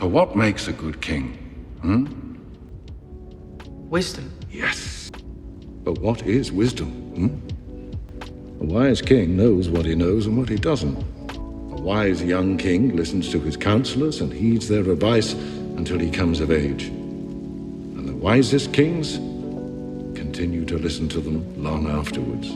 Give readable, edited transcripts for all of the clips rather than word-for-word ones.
For what makes a good king? Wisdom. Yes. But what is wisdom? A wise king knows what he knows and what he doesn't. A wise young king listens to his counselors and heeds their advice until he comes of age. And the wisest kings continue to listen to them long afterwards.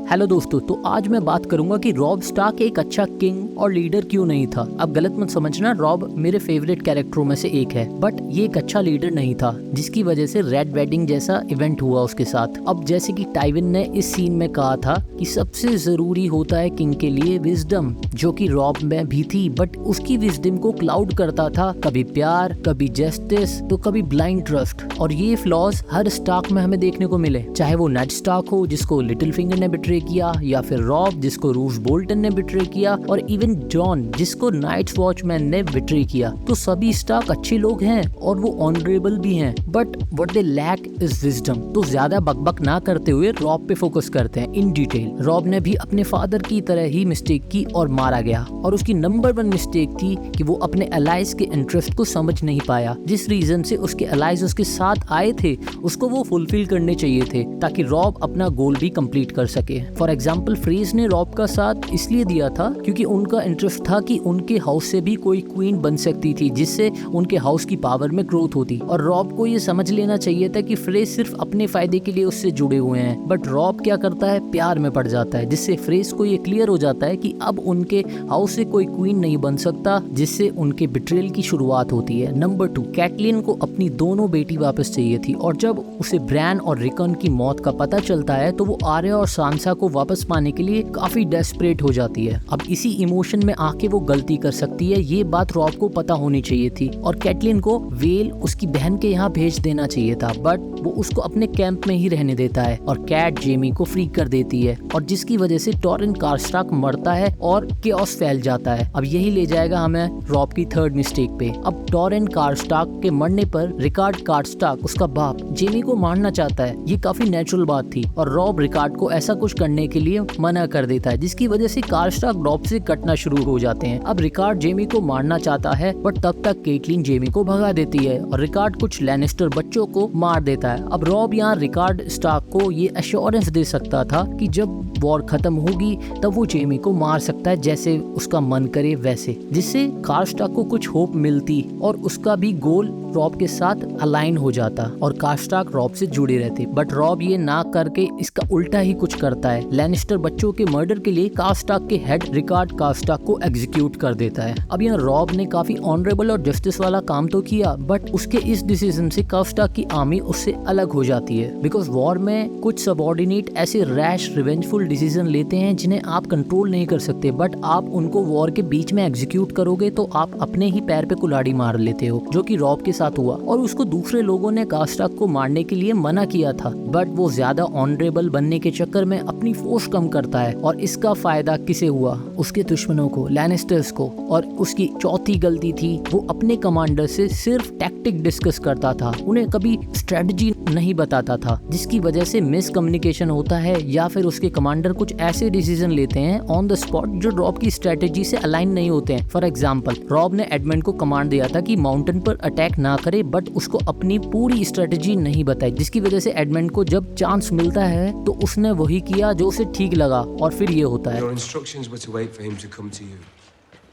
Hello दोस्तों, तो आज मैं बात करूंगा कि Rob Stark एक अच्छा king और लीडर क्यों नहीं था। अब गलत मत समझना, रॉब मेरे फेवरेट कैरेक्टरों में से एक है, बट ये एक अच्छा लीडर नहीं था, जिसकी वजह से रेड वेडिंग जैसा इवेंट हुआ उसके साथ। अब जैसे कि टाइविन ने इस सीन में कहा था कि सबसे जरूरी होता है किंग के लिए विजडम, जो कि रॉब में भी थी, बट उसकी विजडम को क्लाउड करता था कभी प्यार, कभी जस्टिस, तो कभी ब्लाइंड ट्रस्ट। और ये फ्लॉज हर स्टार्क में हमें देखने को मिले, चाहे वो नेड स्टार्क हो जिसको लिटिल फिंगर ने बिट्रे किया, या फिर रॉब जिसको रूस बोल्टन ने बिट्रे किया, और इवन जॉन जिसको नाइट्स वॉचमैन ने बिट्रे किया। तो सभी स्टार्क अच्छे लोग हैं और वो ऑनरेबल भी हैं, but what they lack is wisdom. तो ज्यादा बकबक ना करते हुए रॉब पे फोकस करते हैं इन डिटेल। रॉब ने भी अपने फादर की तरह ही मिस्टेक की और मारा गया, और उसकी नंबर 1 मिस्टेक थी कि वो अपने अलाइज के इंटरेस्ट को समझ नहीं पाया। जिस रीजन से उसके अलाइज उसके साथ आए थे उसको वो फुलफिल करने चाहिए थे, ताकि रॉब अपना गोल भी कंप्लीट कर सके। फॉर एग्जाम्पल, फ्रेज ने रॉब का साथ इसलिए दिया था क्योंकि उनका इंटरेस्ट था कि उनके हाउस से भी कोई क्वीन बन सकती थी, जिससे उनके हाउस की पावर में ग्रोथ होती। और रॉब को ये समझ लेना चाहिए था कि फ्रेज सिर्फ अपने फायदे के लिए उससे जुड़े हुए हैं, बट रॉब क्या करता है, प्यार में पड़ जाता है, जिससे फ्रेज को ये क्लियर हो जाता है कि अब उनके हाउस से कोई क्वीन नहीं बन सकता, जिससे उनके बिट्रेल की शुरुआत होती है। नंबर 2, कैटलिन को अपनी दोनों बेटी वापस चाहिए थी, और जब उसे ब्रैन और रिकन की मौत का पता चलता है तो वो आर्या और सांसा को वापस पाने के लिए काफी डेस्परेट हो जाती है। अब इसी इमोशन में आके वो गलती कर सकती है, ये बात रॉब को पता होनी चाहिए थी, और कैटलिन को वेल उसकी बहन के यहाँ भेज देना चाहिए था, बट वो उसको अपने कैंप में ही रहने देता है, और कैट जेमी को फ्री कर देती है, और जिसकी वजह से टॉरिन कास्टार्क मरता है और केओस फैल जाता है। अब यही ले जाएगा हमें रॉब की 3rd मिस्टेक पे। अब टॉरिन कास्टार्क के मरने पर रिकार्ड कास्टार्क, उसका बाप, जेमी को मारना चाहता है। ये काफी नेचुरल बात थी, और रॉब रिकार्ड को ऐसा कुछ करने के लिए मना कर देता है, जिसकी वजह से कास्टार्क रॉब से कटना शुरू हो जाते हैं। अब रिकार्ड जेमी को मारना चाहता है, बट तब तक केटलिन जेमी को भगा देती है, और रिकार्ड कुछ लैनिस्टर बच्चों को मार देता है। अब रॉब यहाँ रिकार्ड स्टार्क को ये एश्योरेंस दे सकता था कि जब वॉर खत्म होगी तब वो जेमी को मार सकता है जैसे उसका मन करे वैसे, जिससे कास्टार्क को कुछ होप मिलती और उसका भी गोल रॉब के साथ अलाइन हो जाता और कास्टार्क रॉब से जुड़े रहते। बट रॉब ये ना करके इसका उल्टा ही कुछ करता है। लैनिस्टर बच्चों के मर्डर के लिए कास्टार्क के हेड रिकार्ड कास्टार्क को एग्जीक्यूट कर देता है। अब यहाँ रॉब ने काफी ऑनरेबल और जस्टिस वाला काम तो किया, बट उसके इस डिसीजन से कास्टार्क की आर्मी उससे अलग हो जाती है, बिकॉज वॉर में कुछ सबऑर्डिनेट ऐसे रैश रिवेंजफुल डिसीजन लेते हैं जिन्हें आप कंट्रोल नहीं कर सकते, बट आप उनको वॉर के बीच में एग्जीक्यूट करोगे तो आप अपने ही पैर पे कुल्हाड़ी मार लेते हो, जो कि रॉब के साथ हुआ। और उसको दूसरे लोगों ने कास्टार्क को मारने के लिए मना किया था, बट वो ज्यादा ऑनरेबल बनने के चक्कर में अपनी फोर्स कम करता है, और इसका फायदा किसे हुआ, उसके दुश्मनों को, लैनिस्टर्स को। और उसकी चौथी गलती थी, वो अपने कमांडर से सिर्फ टैक्टिक डिस्कस करता था, उन्हें कभी स्ट्रेटजी नहीं बताता था, जिसकी वजह से मिसकम्युनिकेशन होता है, या फिर उसके कमांडर कुछ ऐसे डिसीजन लेते हैं ऑन द स्पॉट जो रॉब की स्ट्रेटेजी से अलाइन नहीं होते हैं। फॉर एग्जाम्पल, रॉब ने एडमंड को कमांड दिया था कि माउंटेन पर अटैक ना करे, बट उसको अपनी पूरी स्ट्रेटेजी नहीं बताई, जिसकी वजह से एडमंड को जब चांस मिलता है तो उसने वही किया जो उसे ठीक लगा, और फिर ये होता है। Your instructions were to wait for him to come to you.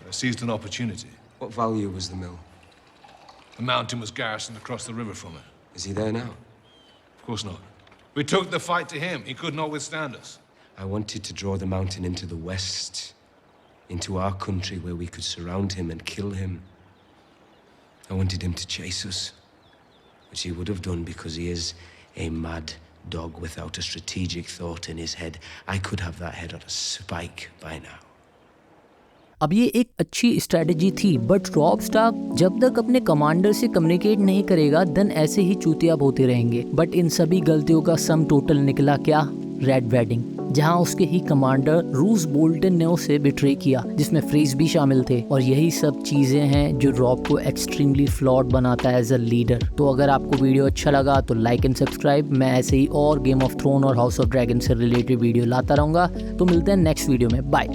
I seized an opportunity. What value was the mill? The mountain was garrisoned across the river from it. Is he there now? Of course not. We took the fight to him. He could not withstand us. I wanted to draw the mountain into the west, into our country where we could surround him and kill him. I wanted him to chase us, which he would have done because he is a mad dog without a strategic thought in his head. I could have that head on a spike by now. अब ये एक अच्छी strategy थी, but Rob Stark जब तक अपने commander से communicate नहीं करेगा देन ऐसे ही चूतियाब होते रहेंगे। बट इन सभी गलतियों का सम टोटल निकला क्या, रेड वेडिंग, जहां उसके ही कमांडर रूस बोल्टन ने उसे बिट्रे किया, जिसमें फ्रेज भी शामिल थे। और यही सब चीजें हैं जो रॉब को एक्सट्रीमली फ्लॉड बनाता है एज अ लीडर। तो अगर आपको वीडियो अच्छा लगा तो लाइक एंड सब्सक्राइब। मैं ऐसे ही और गेम ऑफ थ्रोन और हाउस ऑफ ड्रैगन से रिलेटेड वीडियो लाता रहूंगा। तो मिलते हैं नेक्स्ट वीडियो में, बाय।